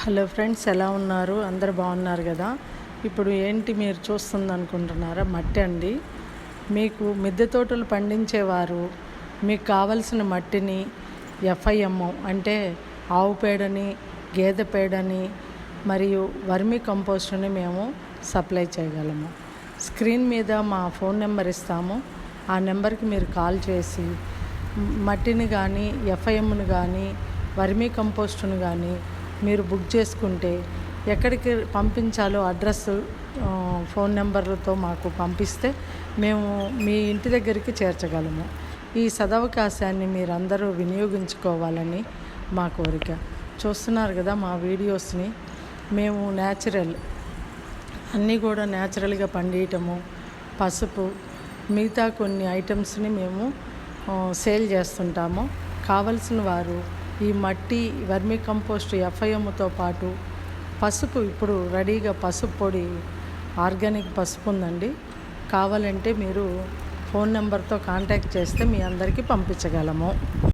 Hello friends, ఎలా ఉన్నారు? అందరు బాగున్నారు కదా? ఇప్పుడు ఏంటి మీరు చూస్తుంది అనుకుంటున్నారా? మట్టి అండి. మీకు మిద్దె తోటలు పండించేవారు మీకు కావలసిన మట్టిని ఎఫ్ఐఎం అంటే ఆవు పేడని, గేదె పేడని మరియు వర్మీ కంపోస్ట్ని మేము సప్లై చేయగలము. స్క్రీన్ మీద మా ఫోన్ నెంబర్ ఇస్తాము. ఆ నెంబర్కి మీరు కాల్ చేసి మట్టిని కానీ, ఎఫ్ఐఎంని కానీ, వర్మీ కంపోస్ట్ని కానీ మీరు బుక్ చేసుకుంటే ఎక్కడికి పంపించాలో అడ్రస్, ఫోన్ నెంబర్లతో మాకు పంపిస్తే మేము మీ ఇంటి దగ్గరికి చేర్చగలము. ఈ సదవకాశాన్ని మీరందరూ వినియోగించుకోవాలని మా కోరిక. చూస్తున్నారు కదా మా వీడియోస్ని. మేము న్యాచురల్ అన్నీ కూడా న్యాచురల్గా పండియటము, పసుపు, మిగతా కొన్ని ఐటమ్స్ని మేము సేల్ చేస్తుంటాము. కావలసిన వారు ఈ మట్టి, వర్మీ కంపోస్ట్, ఎఫ్ఐఎంతో పాటు పసుపు, ఇప్పుడు రెడీగా పసుపు పొడి, ఆర్గానిక్ పసుపు ఉందండి. కావాలంటే మీరు ఫోన్ నెంబర్తో కాంటాక్ట్ చేస్తే మీ అందరికీ పంపించగలము.